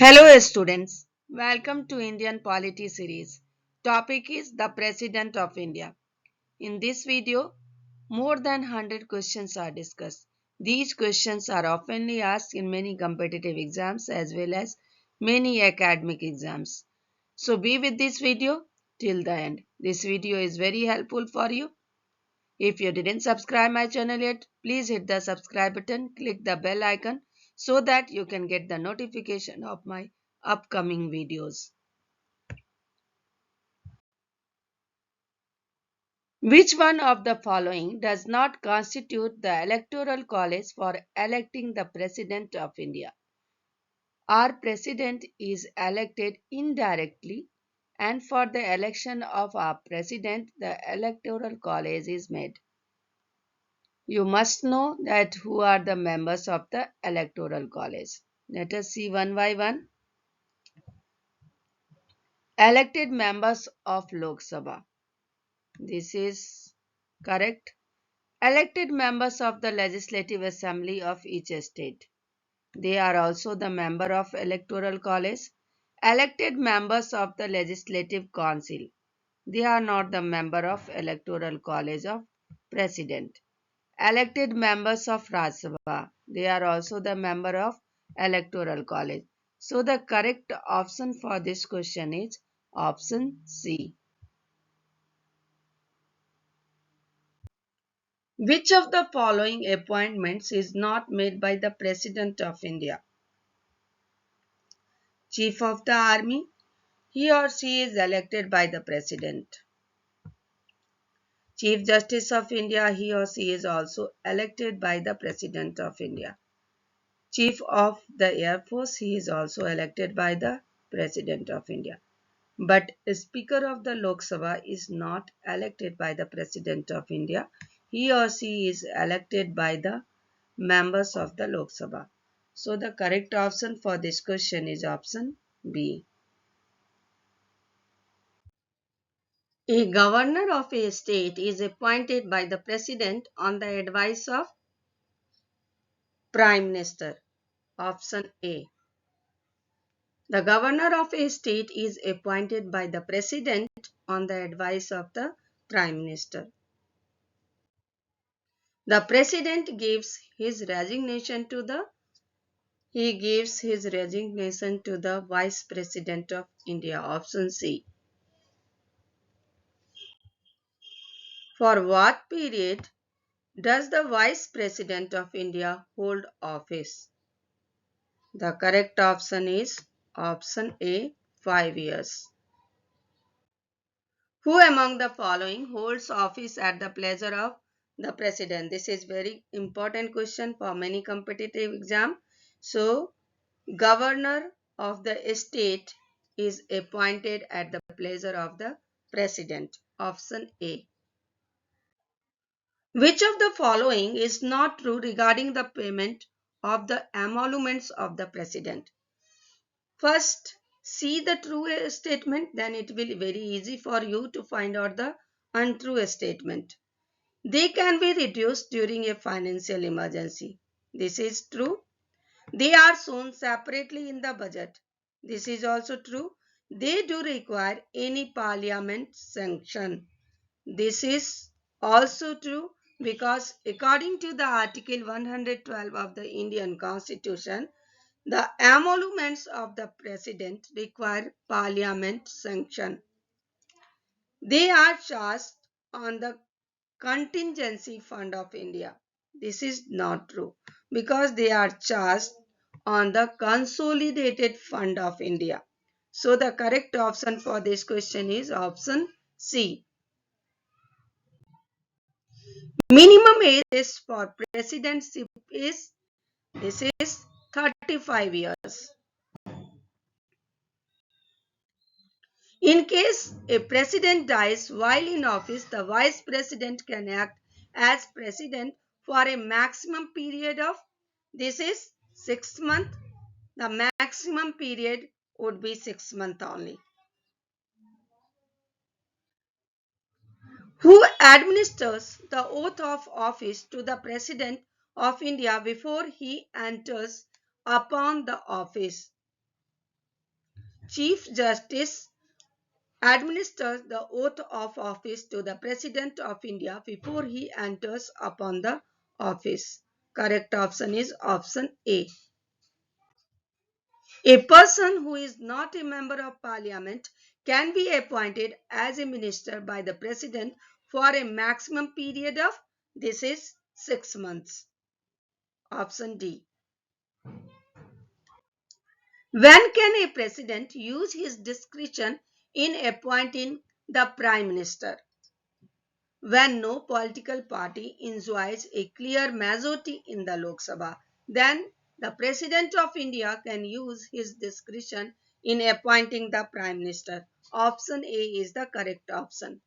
Hello students, welcome to Indian Polity series. Topic is the President of India. In this video, more than 100 questions are discussed. These questions are oftenly asked in many competitive exams as well as many academic exams. So be with this video till the end. This video is very helpful for you. If you didn't subscribe my channel yet, please hit the subscribe button, click the bell icon so that you can get the notification of my upcoming videos. Which one of the following does not constitute the electoral college for electing the President of India? Our President is elected indirectly, and for the election of our President, the electoral college is made. You must know that who are the members of the electoral college. Let us see one by one. Elected members of Lok Sabha. This is correct. Elected members of the Legislative Assembly of each state. They are also the member of Electoral College. Elected members of the Legislative Council. They are not the member of Electoral College of President. Elected members of Rajya Sabha. They are also the member of Electoral College. So the correct option for this question is option C. Which of the following appointments is not made by the President of India? Chief of the Army. He or she is elected by the President. Chief Justice of India. He or she is also elected by the President of India. Chief of the Air Force. He is also elected by the President of India. But Speaker of the Lok Sabha is not elected by the President of India. He or she is elected by the members of the Lok Sabha. So the correct option for this question is option B. A governor of a state is appointed by the President on the advice of Prime Minister. Option A. The governor of a state is appointed by the President on the advice of the Prime Minister. The President gives his resignation to the Vice President of India. Option C. For what period does the Vice President of India hold office? The correct option is option A, 5 years. Who among the following holds office at the pleasure of the President? This is very important question for many competitive exam. So, Governor of the state is appointed at the pleasure of the President. Option A. Which of the following is not true regarding the payment of the emoluments of the President? First, see the true statement, then it will be very easy for you to find out the untrue statement. They can be reduced during a financial emergency. This is true. They are shown separately in the budget. This is also true. They do require any parliament sanction. This is also true because according to the Article 112 of the Indian Constitution, the emoluments of the President require parliament sanction. They are charged on the contingency fund of India. This is not true because they are charged on the consolidated fund of India. So the correct option for this question is option C. Minimum age for presidency is 35 years. In case a president dies while in office, the vice president can act as president for a maximum period of 6 months. The maximum period would be 6 months only. Who administers the oath of office to the President of India before he enters upon the office? Chief Justice administers the oath of office to the President of India before he enters upon the office. Correct option is option A. A person who is not a member of parliament can be appointed as a minister by the president for a maximum period of, this is 6 months. Option D. When can a president use his discretion in appointing the prime minister? When no political party enjoys a clear majority in the Lok Sabha, then the President of India can use his discretion in appointing the Prime Minister. Option A is the correct option.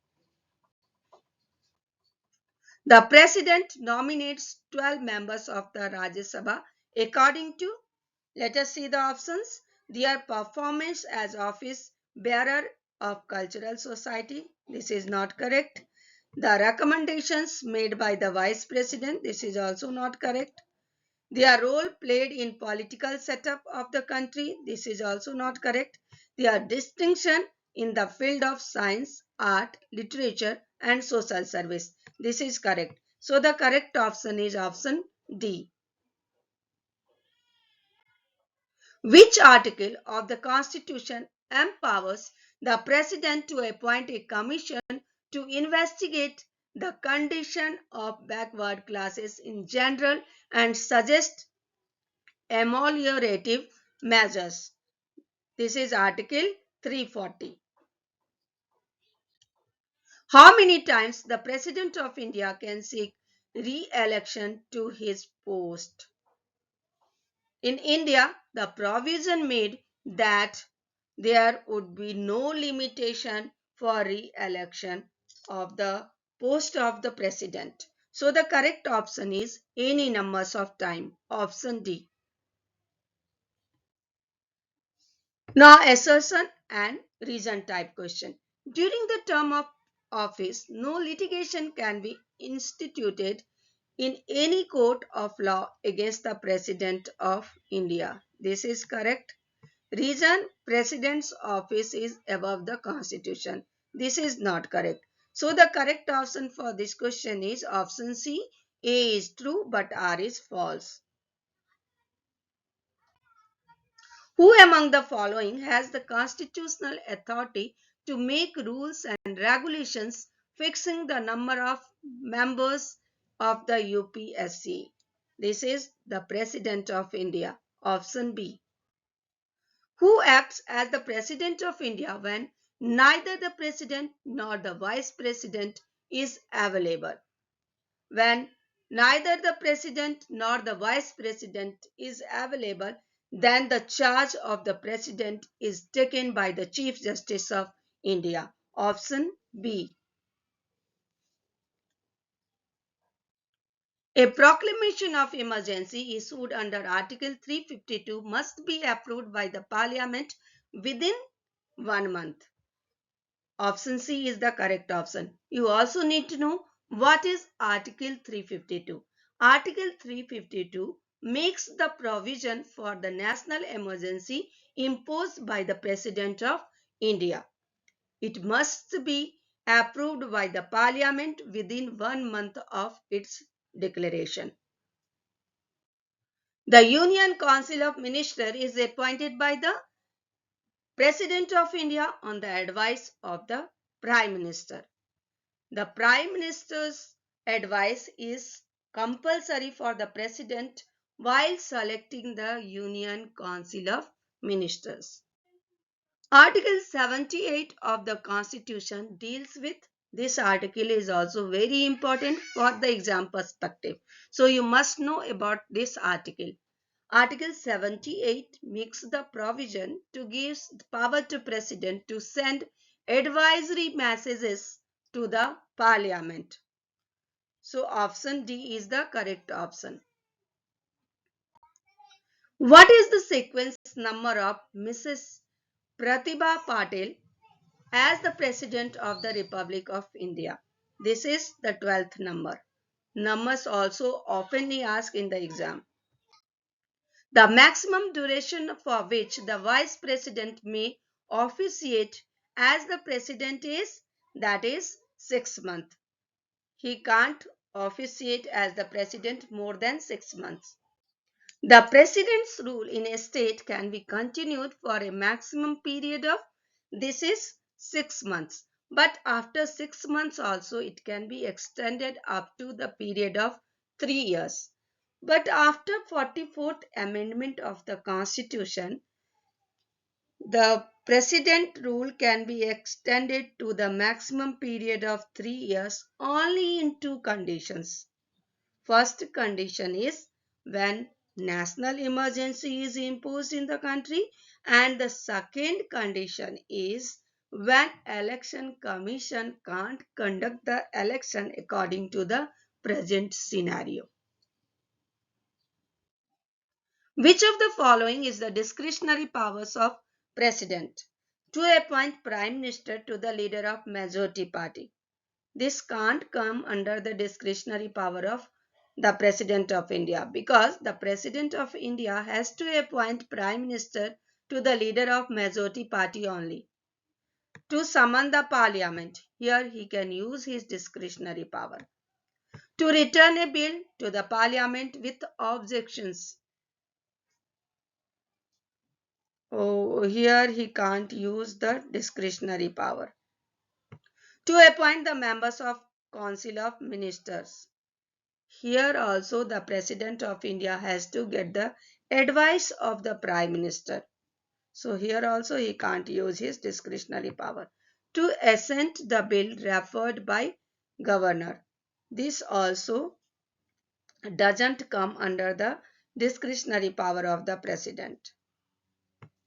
The President nominates 12 members of the Rajya Sabha according to, let us see the options, their performance as office bearer of cultural society. This is not correct. The recommendations made by the Vice President. This is also not correct. Their role played in political setup of the country. This is also not correct. Their distinction in the field of science, art, literature and social service. This is correct. So the correct option is option D. Which article of the Constitution empowers the President to appoint a commission to investigate the condition of backward classes in general and suggest ameliorative measures? This is Article 340. How many times the President of India can seek re-election to his post? In India, the provision made that there would be no limitation for re-election of the post of the president. So the correct option is any numbers of time. Option D. Now assertion and reason type question. During the term of office, no litigation can be instituted in any court of law against the President of India. This is correct. Reason, President's office is above the Constitution. This is not correct. So the correct option for this question is option C. A is true but R is false. Who among the following has the constitutional authority to make rules and regulations fixing the number of members of the UPSC? This is the President of India. Option B. Who acts as the President of India when neither the President nor the Vice President is available? When neither the President nor the Vice President is available, then the charge of the President is taken by the Chief Justice of India. Option B. A proclamation of emergency issued under Article 352 must be approved by the Parliament within 1 month. Option C is the correct option. You also need to know what is Article 352. Article 352 makes the provision for the national emergency imposed by the President of India. It must be approved by the Parliament within 1 month of its declaration. The Union Council of Ministers is appointed by the President of India on the advice of the Prime Minister. The Prime Minister's advice is compulsory for the President while selecting the Union Council of Ministers. Article 78 of the Constitution deals with, this article is also very important for the exam perspective. So you must know about this article. Article 78 makes the provision to give power to President to send advisory messages to the Parliament. So option D is the correct option. What is the sequence number of Mrs. Pratibha Patil as the President of the Republic of India? This is the 12th number. Numbers also oftenly asked in the exam. The maximum duration for which the Vice President may officiate as the president is, that is 6 months. He can't officiate as the president more than 6 months. The president's rule in a state can be continued for a maximum period of, this is 6 months. But after 6 months also it can be extended up to the period of 3 years. But after 44th Amendment of the Constitution, the president rule can be extended to the maximum period of 3 years only in two conditions. First condition is when national emergency is imposed in the country, and the second condition is when election commission can't conduct the election according to the present scenario. Which of the following is the discretionary powers of president? To appoint prime minister to the leader of majority party. This can't come under the discretionary power of the President of India, because the President of India has to appoint Prime Minister to the leader of majority party only. To summon the parliament, here he can use his discretionary power. To return a bill to the parliament with objections. Oh, here he can't use the discretionary power. To appoint the members of Council of Ministers. Here also the President of India has to get the advice of the Prime Minister. So here also he can't use his discretionary power. To assent the bill referred by Governor. This also doesn't come under the discretionary power of the President.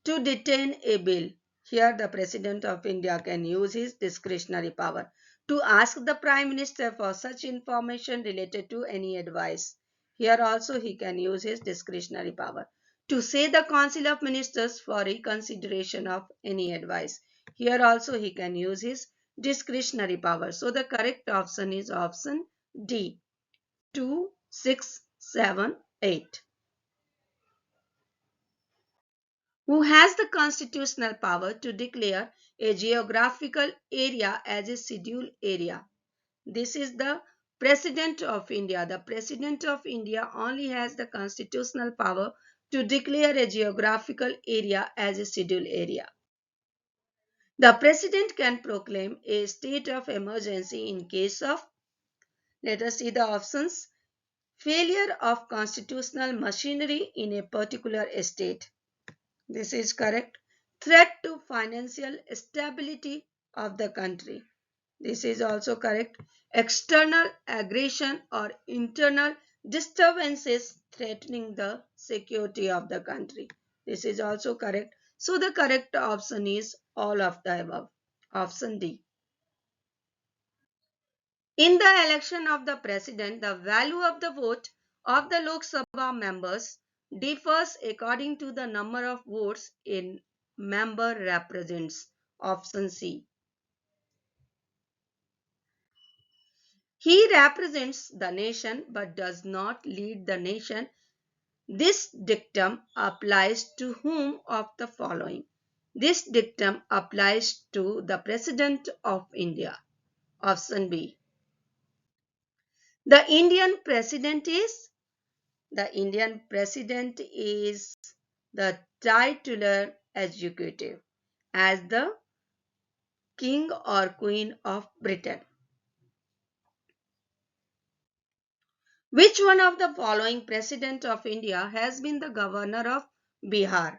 To detain a bill. Here the President of India can use his discretionary power. To ask the Prime Minister for such information related to any advice. Here also he can use his discretionary power. To say the Council of Ministers for reconsideration of any advice. Here also he can use his discretionary power. So the correct option is option D. 2, 6, 7, 8. Who has the constitutional power to declare a geographical area as a scheduled area. This is the President of India. The President of India only has the constitutional power to declare a geographical area as a scheduled area. The President can proclaim a state of emergency in case of, let us see the options, failure of constitutional machinery in a particular state. This is correct. Threat to financial stability of the country. This is also correct. External aggression or internal disturbances threatening the security of the country. This is also correct. So the correct option is all of the above. Option D. In the election of the president, the value of the vote of the Lok Sabha members differs according to the number of votes a member represents. Option C. He represents the nation but does not lead the nation. This dictum applies to whom of the following? This dictum applies to the President of India. Option B. The Indian President is the titular executive as the King or Queen of Britain. Which one of the following President of India has been the Governor of Bihar?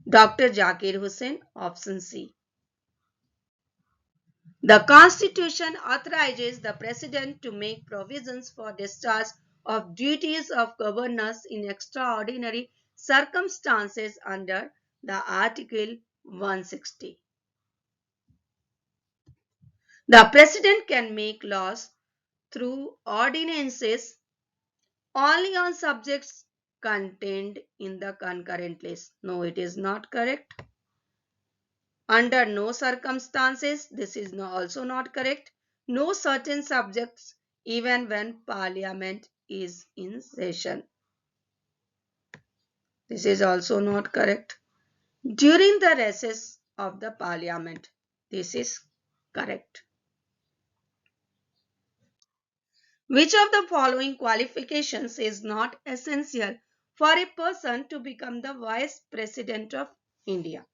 Dr. Zakir Hussain, option C. The Constitution authorizes the President to make provisions for discharge of duties of governors in extraordinary circumstances under the Article 160. The President can make laws through ordinances only on subjects contained in the concurrent list. No, it is not correct. Under no circumstances, this is also not correct. No certain subjects, even when parliament is in session. This is also not correct. during the recess of the parliament. This is correct. Which of the following qualifications is not essential for a person to become the Vice President of India?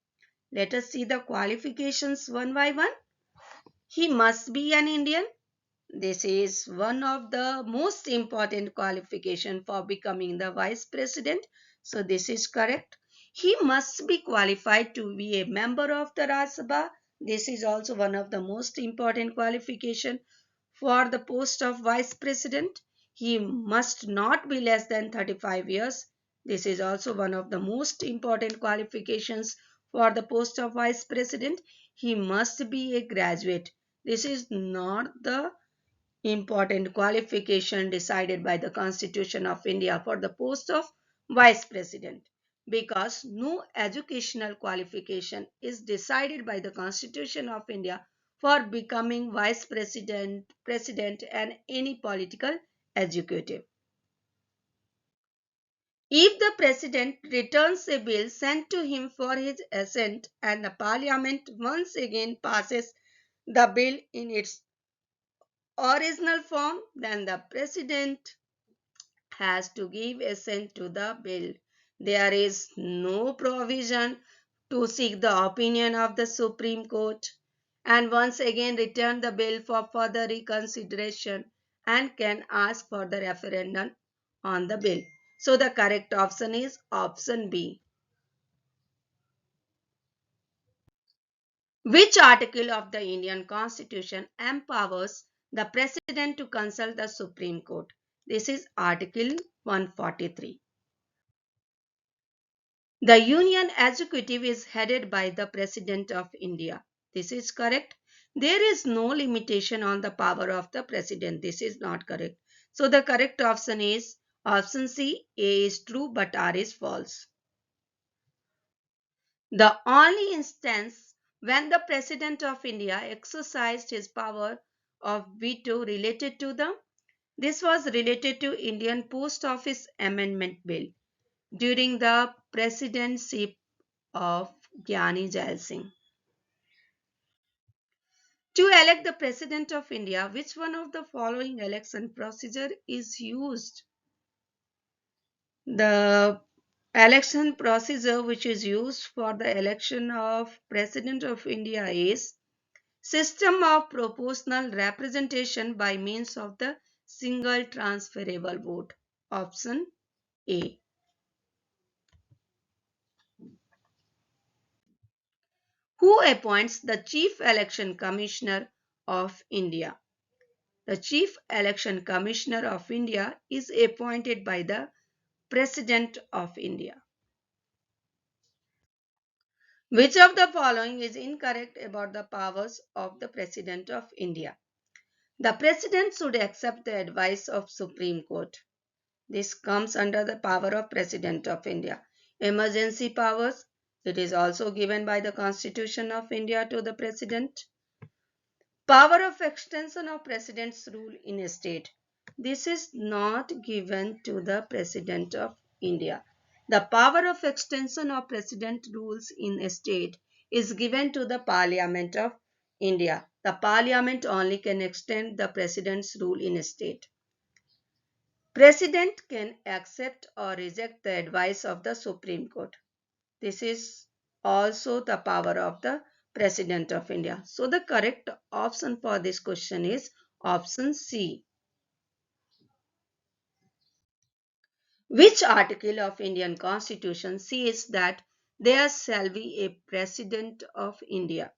Let us see the qualifications one by one. He must be an Indian. This is one of the most important qualification for becoming the Vice President. So this is correct. He must be qualified to be a member of the Rajya Sabha. This is also one of the most important qualification for the post of Vice President. He must not be less than 35 years. This is also one of the most important qualifications for the post of Vice President. He must be a graduate. This is not the important qualification decided by the Constitution of India for the post of Vice President, because no educational qualification is decided by the Constitution of India for becoming Vice President, President and any political executive. If the President returns a bill sent to him for his assent and the Parliament once again passes the bill in its original form, then the President has to give assent to the bill. There is no provision to seek the opinion of the Supreme Court and once again return the bill for further reconsideration and can ask for the referendum on the bill. So the correct option is option B. Which article of the Indian Constitution empowers the President to consult the Supreme Court? This is Article 143. The Union Executive is headed by the President of India. This is correct. There is no limitation on the power of the President. This is not correct. So the correct option is option C. A is true but R is false. The only instance when the President of India exercised his power of veto related to this was related to Indian Post Office Amendment Bill during the presidency of Gyani Jail Singh. To elect the President of India, which one of the following election procedure is used? The election procedure which is used for the election of President of India is system of proportional representation by means of the single transferable vote. Option A. Who appoints the Chief Election Commissioner of India? The Chief Election Commissioner of India is appointed by the President of India. Which of the following is incorrect about the powers of the President of India? The President should accept the advice of Supreme Court. This comes under the power of President of India. Emergency powers. It is also given by the Constitution of India to the President. Power of extension of President's rule in a state. This is not given to the President of India. The power of extension of President rules in a state is given to the Parliament of India. The Parliament only can extend the President's rule in a state. President can accept or reject the advice of the Supreme Court. This is also the power of the President of India. So the correct option for this question is option C. Which article of Indian Constitution says that there shall be a President of India?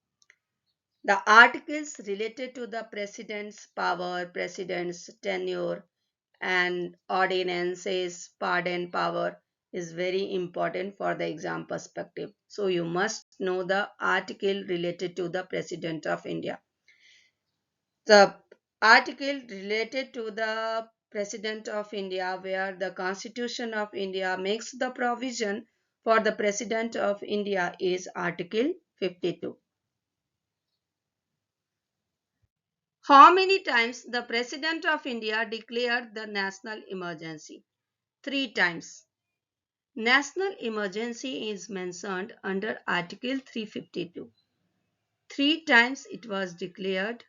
The articles related to the President's power, President's tenure, and ordinances, pardon power is very important for the exam perspective. So you must know the article related to the President of India. The article related to the President of India where the Constitution of India makes the provision for the President of India is Article 52. How many times the President of India declared the national emergency? 3 times. National emergency is mentioned under Article 352. Three times it was declared: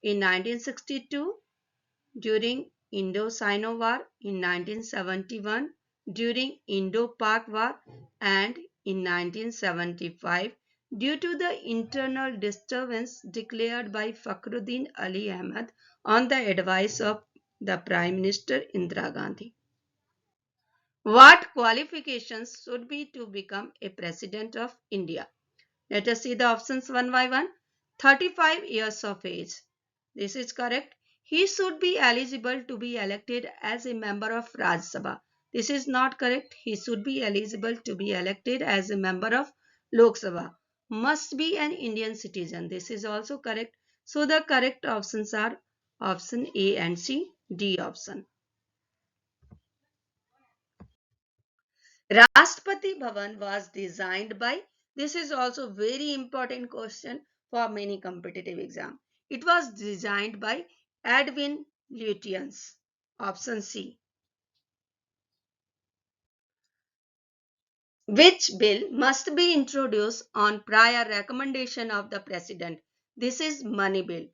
in 1962, during Indo-Sino War, in 1971, during Indo-Pak War, and in 1975 due to the internal disturbance declared by Fakhruddin Ali Ahmad on the advice of the Prime Minister Indira Gandhi. What qualifications should be to become a President of India? Let us see the options one by one. 35 years of age. This is correct. He should be eligible to be elected as a member of Rajya Sabha. This is not correct. He should be eligible to be elected as a member of Lok Sabha. Must be an Indian citizen. This is also correct. So the correct options are option A and C. D option. Rashtrapati Bhavan was designed by, this is also very important question for many competitive exam. It was designed by Edwin Lutyens. Option C. Which bill must be introduced on prior recommendation of the President? This is money bill.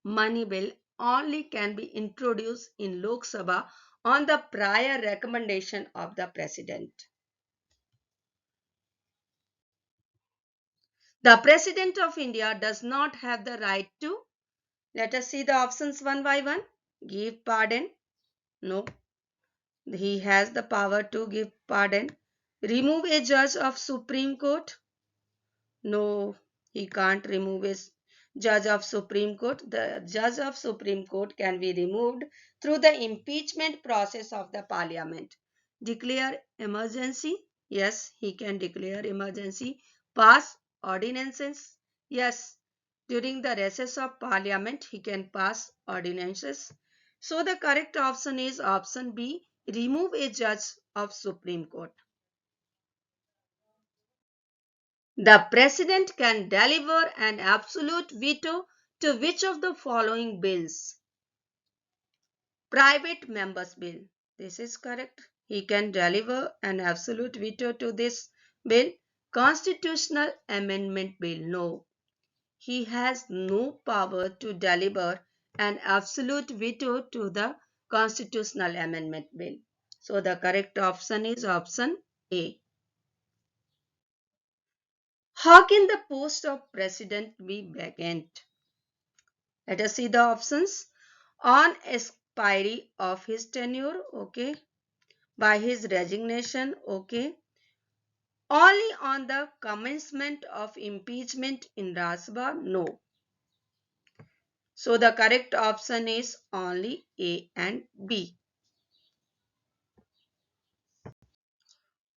Money bill only can be introduced in Lok Sabha on the prior recommendation of the President. The President of India does not have the right to, let us see the options one by one. Give pardon. No. He has the power to give pardon. Remove a judge of Supreme Court. No, he can't remove a judge of Supreme Court. The judge of Supreme Court can be removed through the impeachment process of the Parliament. Declare emergency. Yes, he can declare emergency. Pass ordinances. Yes, during the recess of Parliament, he can pass ordinances. So the correct option is option B. Remove a judge of Supreme Court. The President can deliver an absolute veto to which of the following bills? Private Members Bill. This is correct. He can deliver an absolute veto to this bill. Constitutional Amendment Bill. No. He has no power to deliver an absolute veto to the Constitutional Amendment Bill. So the correct option is option A. How can the post of President be vacant? Let us see the options. On expiry of his tenure, okay. By his resignation, okay. Only on the commencement of impeachment in Rajya Sabha, no. So the correct option is only A and B.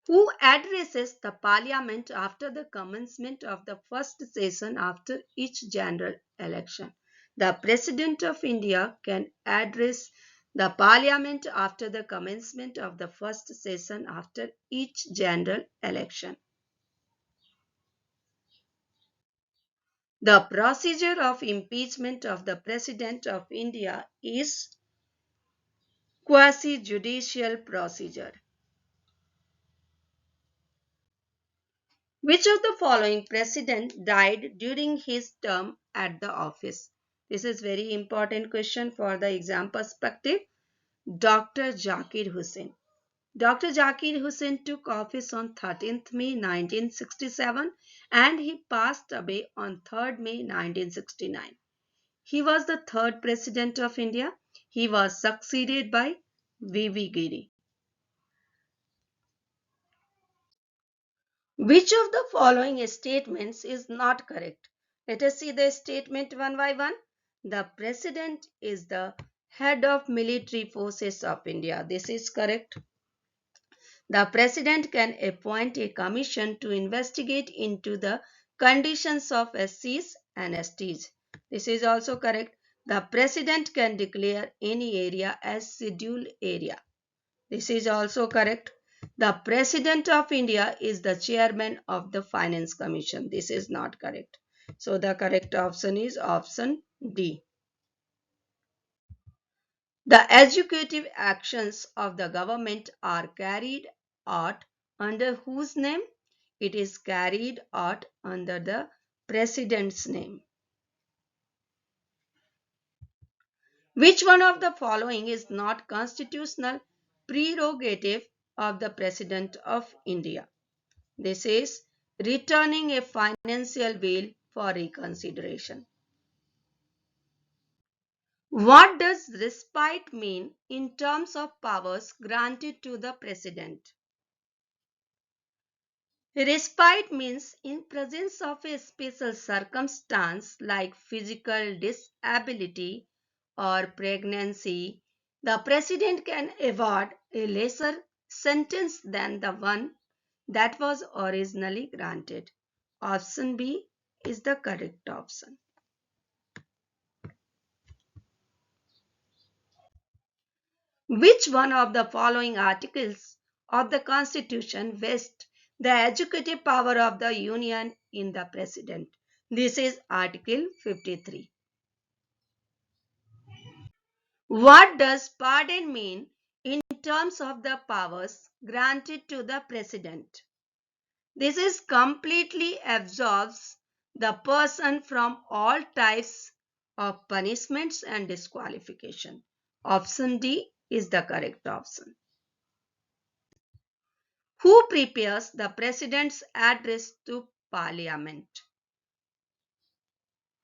Who addresses the Parliament after the commencement of the first session after each general election? The President of India can address the Parliament after the commencement of the first session after each general election. The procedure of impeachment of the President of India is quasi-judicial procedure. Which of the following president died during his term at the office? This is very important question for the exam perspective. Dr. Zakir Hussain. Dr. Zakir Hussain took office on 13th May 1967 and he passed away on 3rd May 1969. He was the third president of India. He was succeeded by V.V. Giri. Which of the following statements is not correct? Let us see the statement one by one. The President is the head of military forces of India. This is correct. The President can appoint a commission to investigate into the conditions of SCs and STs. This is also correct. The President can declare any area as scheduled area. This is also correct. The President of India is the chairman of the Finance Commission. This is not correct. So the correct option is option D. The executive actions of the government are carried out under whose name? It is carried out under the President's name. Which one of the following is not constitutional prerogative of the President of India? This is returning a financial bill for reconsideration. What does respite mean in terms of powers granted to the President? Respite means in presence of a special circumstance like physical disability or pregnancy, the President can award a lesser sentence than the one that was originally granted. Option B is the correct option. Which one of the following articles of the Constitution vests the executive power of the Union in the President? This is Article 53. What does pardon mean in terms of the powers granted to the President? This is completely absolves the person from all types of punishments and disqualification. Option D is the correct option. Who prepares the President's address to Parliament?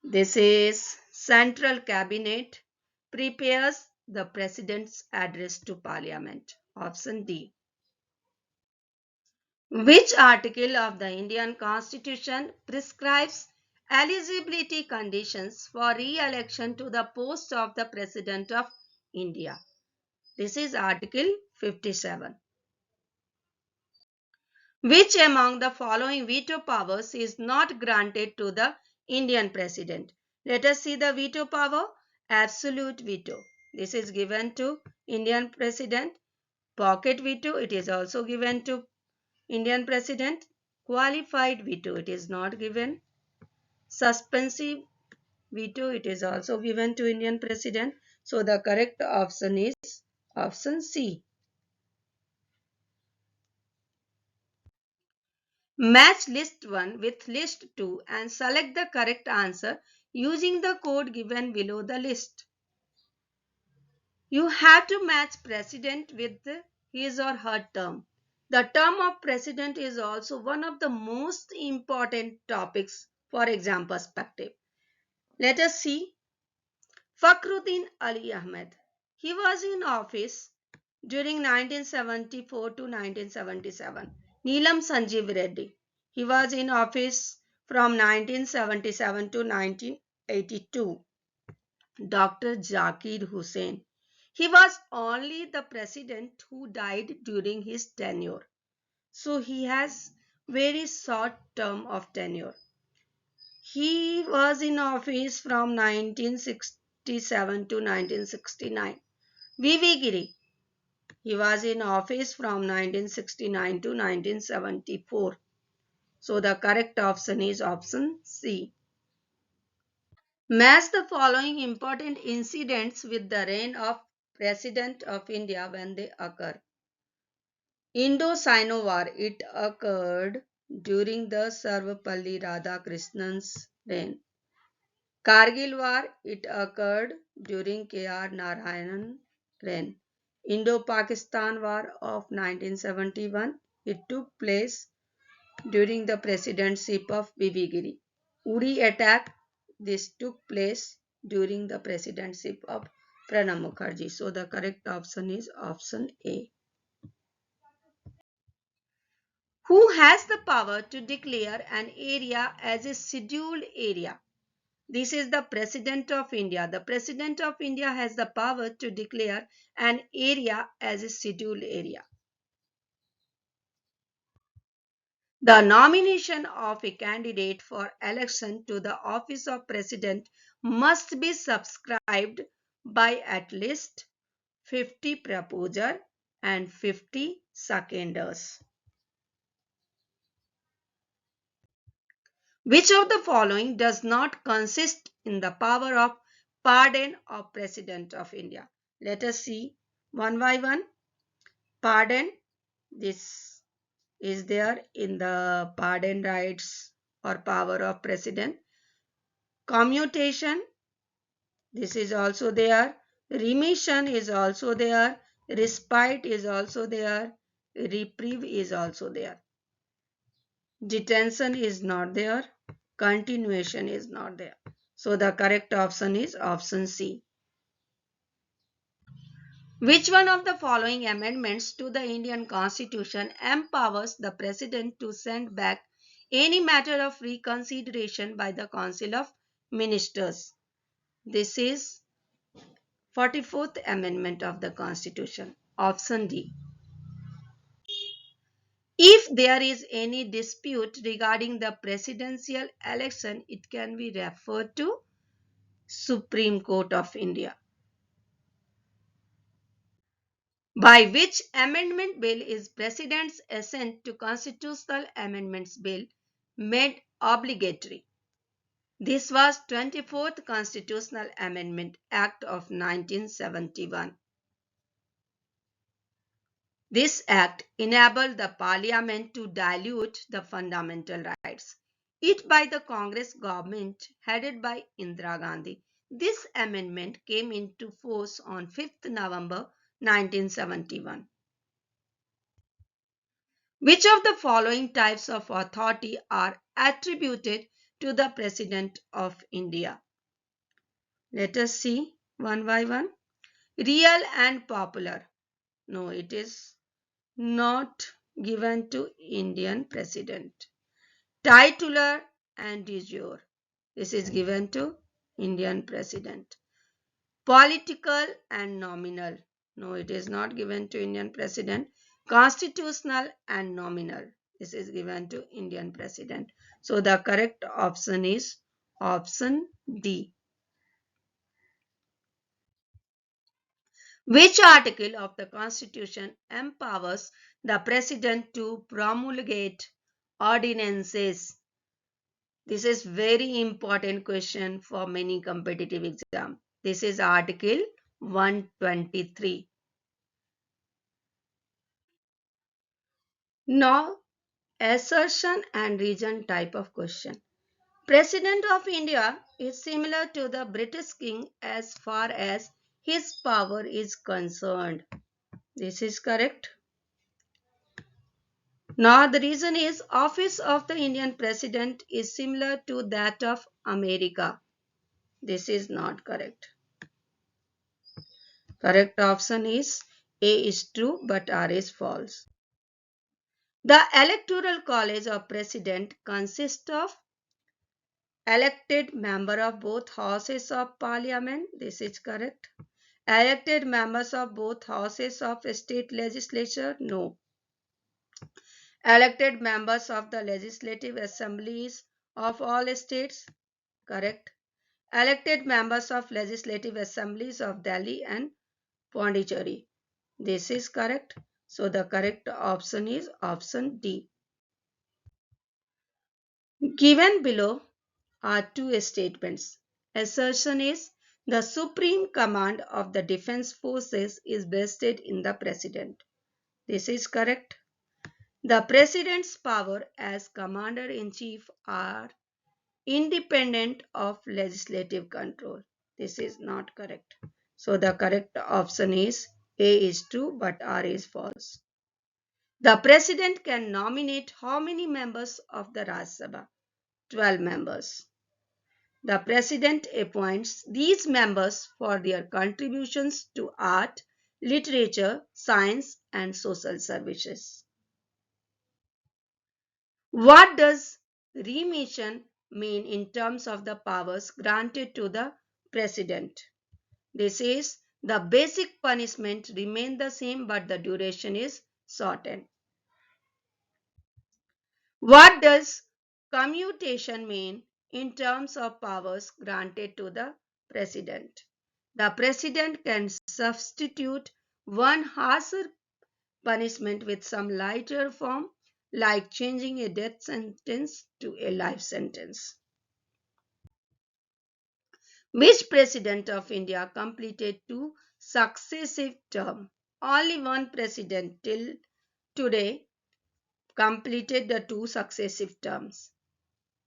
This is Central Cabinet prepares the President's address to Parliament. Option D. Which article of the Indian Constitution prescribes eligibility conditions for re-election to the post of the President of India? This is Article 57. Which among the following veto powers is not granted to the Indian President? Let us see the veto power. Absolute veto. This is given to Indian President. Pocket veto, it is also given to Indian President. Qualified veto, it is not given. Suspensive veto, it is also given to Indian President. So the correct option is option C. Match list 1 with list 2 and select the correct answer using the code given below the list. You have to match president with his or her term. The term of president is also one of the most important topics for exam perspective. Let us see. Fakhruddin Ali Ahmed. He was in office during 1974 to 1977. Neelam Sanjeev Reddy. He was in office from 1977 to 1982. Dr. Zakir Hussain. He was only the president who died during his tenure. So he has very short term of tenure. He was in office from 1967 to 1969. V.V. Giri. He was in office from 1969 to 1974. So the correct option is option C. Match the following important incidents with the reign of President of India when they occur. Indo-Sino War, it occurred during the Sarvapalli Radhakrishnan's reign. Kargil War, it occurred during K.R. Narayanan's reign. Indo-Pakistan War of 1971, it took place during the presidency of V.V. Giri. Uri attack, this took place during the presidency of Pranab Mukherjee. So the correct option is option A. Who has the power to declare an area as a scheduled area? This is the President of India. The President of India has the power to declare an area as a scheduled area. The nomination of a candidate for election to the office of President must be subscribed by at least 50 proposers and 50 seconders. Which of the following does not consist in the power of pardon of President of India? Let us see one by one. Pardon, this is there in the pardon rights or power of president. Commutation, this is also there. Remission is also there. Respite is also there. Reprieve is also there. Detention is not there. Continuation is not there. So the correct option is option C. Which one of the following amendments to the Indian Constitution empowers the President to send back any matter of reconsideration by the Council of Ministers? This is 44th Amendment of the Constitution. Option D. If there is any dispute regarding the presidential election, it can be referred to Supreme Court of India. By which amendment bill is President's assent to Constitutional Amendments Bill made obligatory? This was 24th Constitutional Amendment Act of 1971. This act enabled the parliament to dilute the fundamental rights, it by the Congress government headed by Indira Gandhi. This amendment came into force on 5th November 1971. Which of the following types of authority are attributed to the President of India? Let us see one by one. Real and popular. No, it is not given to Indian President. Titular and de jure. This is given to Indian President. Political and nominal. No, it is not given to Indian President. Constitutional and nominal. This is given to Indian President. So the correct option is option D. Which article of the Constitution empowers the President to promulgate ordinances? This is very important question for many competitive exam. This is Article 123. Now, assertion and reason type of question. President of India is similar to the British King as far as his power is concerned. This is correct. Now the reason is office of the Indian President is similar to that of America. This is not correct. Correct option is A is true but R is false. The Electoral College of President consists of elected member of both houses of parliament. This is correct. Elected members of both houses of state legislature. No. Elected members of the legislative assemblies of all states. Correct. Elected members of legislative assemblies of Delhi and Pondicherry. This is correct. So the correct option is option D. Given below are two statements. Assertion is the supreme command of the defense forces is vested in the president. This is correct. The president's power as commander-in-chief are independent of legislative control. This is not correct. So the correct option is A is true but R is false. The president can nominate how many members of the Rajya Sabha? 12 members. The president appoints these members for their contributions to art, literature, science, and social services. What does remission mean in terms of the powers granted to the president? This is the basic punishment remain the same but the duration is shortened. What does commutation mean in terms of powers granted to the president? The president can substitute one harsher punishment with some lighter form, like changing a death sentence to a life sentence. Which president of India completed two successive terms? Only one president till today completed the two successive terms.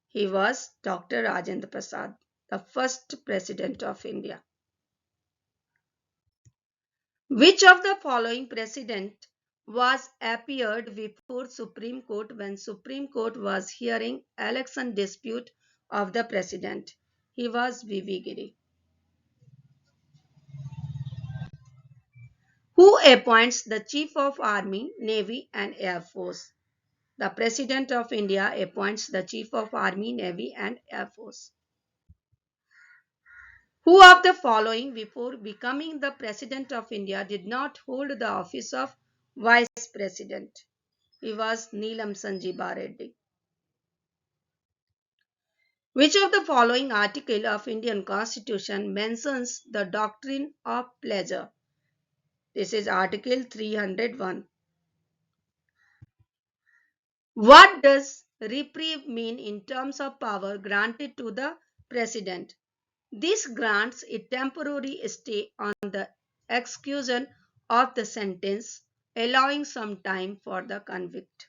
He was Dr. Rajendra Prasad, the first President of India. Which of the following president was appeared before Supreme Court when Supreme Court was hearing election dispute of the president? He was V.V. Giri. Who appoints the Chief of Army, Navy and Air Force? The President of India appoints the Chief of Army, Navy and Air Force. Who of the following before becoming the President of India did not hold the office of Vice President? He was Neelam Sanjeeva Reddy. Which of the following article of Indian Constitution mentions the doctrine of pleasure? This is Article 301. What does reprieve mean in terms of power granted to the President? This grants a temporary stay on the execution of the sentence, allowing some time for the convict.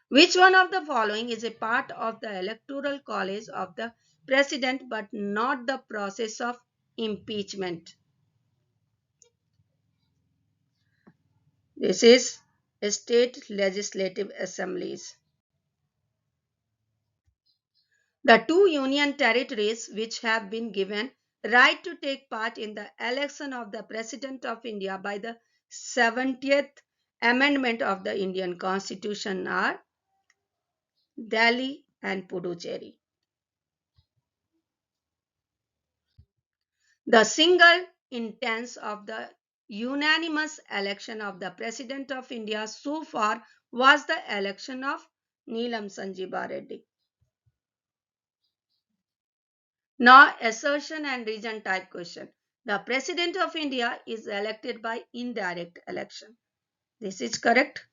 Which one of the following is a part of the electoral college of the President but not the process of impeachment? This is state legislative assemblies. The two union territories which have been given right to take part in the election of the President of India by the 70th Amendment of the Indian Constitution are Delhi and Puducherry. The single instance of the unanimous election of the President of India so far was the election of Neelam Sanjeeva Reddy. Now, assertion and reason type question. The President of India is elected by indirect election. This is correct.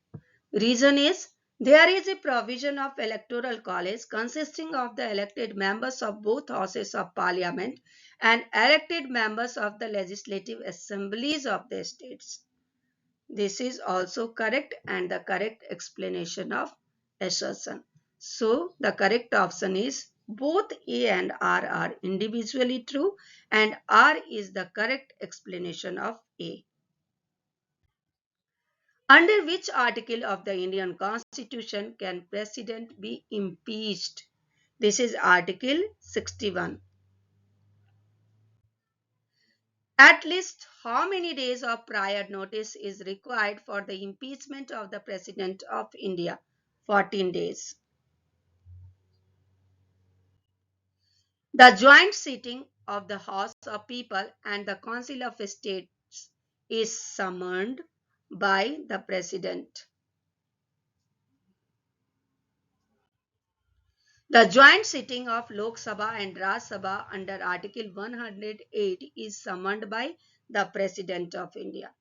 Reason is there is a provision of electoral college consisting of the elected members of both houses of parliament and elected members of the legislative assemblies of the states. This is also correct and the correct explanation of assertion. So the correct option is both A and R are individually true and R is the correct explanation of A. Under which article of the Indian Constitution can President be impeached? This is Article 61. At least how many days of prior notice is required for the impeachment of the President of India? 14 days. The joint sitting of the House of People and the Council of States is summoned by the President. The joint sitting of Lok Sabha and Raj Sabha under Article 108 is summoned by the President of India.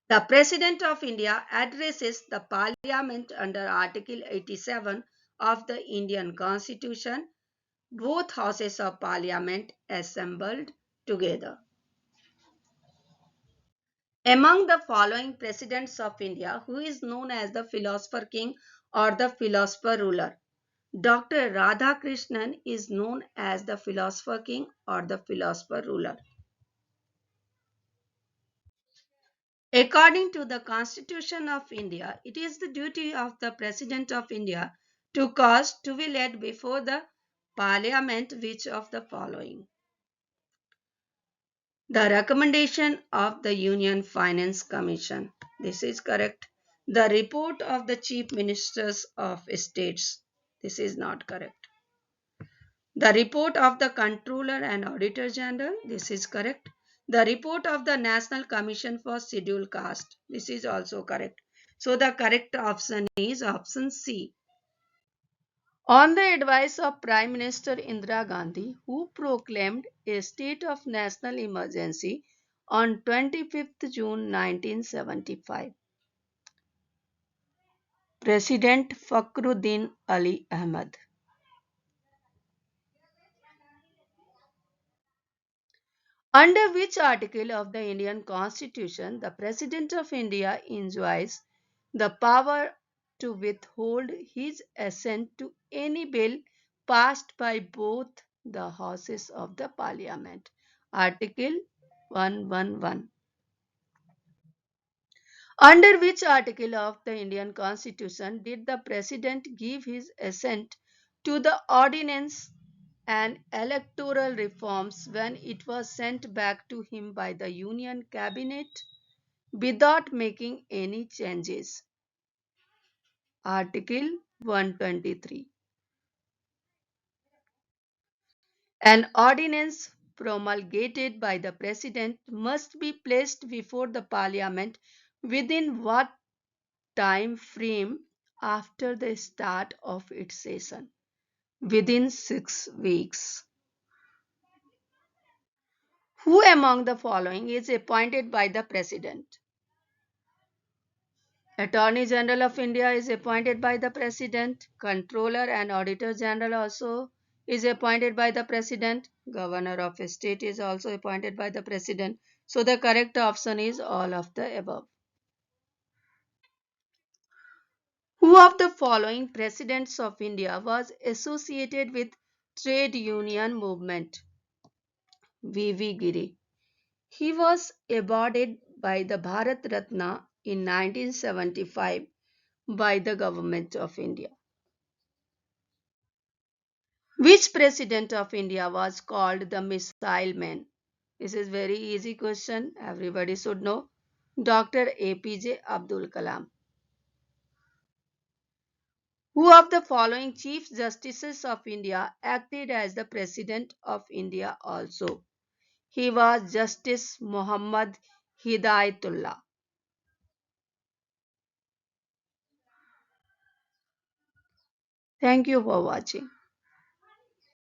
The President of India addresses the Parliament under Article 87 of the Indian Constitution, both houses of Parliament assembled together. Among the following presidents of India, who is known as the philosopher king or the philosopher ruler? Dr. Radhakrishnan is known as the philosopher king or the philosopher ruler. According to the Constitution of India, it is the duty of the President of India to cause to be laid before the Parliament which of the following? The recommendation of the Union Finance Commission. This is correct. The report of the Chief Ministers of States. This is not correct. The report of the Controller and Auditor General. This is correct. The report of the National Commission for Scheduled Caste. This is also correct. So the correct option is option C. On the advice of Prime Minister Indira Gandhi, who proclaimed a state of national emergency on 25th June 1975. President Fakhruddin Ali Ahmad. Under which article of the Indian Constitution the President of India enjoys the power to withhold his assent to any bill passed by both the houses of the Parliament? Article 111. Under which article of the Indian Constitution did the President give his assent to the ordinance and electoral reforms when it was sent back to him by the Union Cabinet without making any changes? Article 123. An ordinance promulgated by the President must be placed before the Parliament within what time frame after the start of its session? Within 6 weeks. Who among the following is appointed by the President? Attorney General of India is appointed by the President. Controller and Auditor General also is appointed by the President. Governor of a state is also appointed by the President. So the correct option is all of the above. Who of the following presidents of India was associated with trade union movement? V.V. Giri. He was awarded by the Bharat Ratna in 1975 by the Government of India. Which president of India was called the missile man? This is very easy question. Everybody should know. Dr. APJ Abdul Kalam. Who of the following Chief Justices of India acted as the President of India also? He was Justice Muhammad Hidayatullah. Thank you for watching.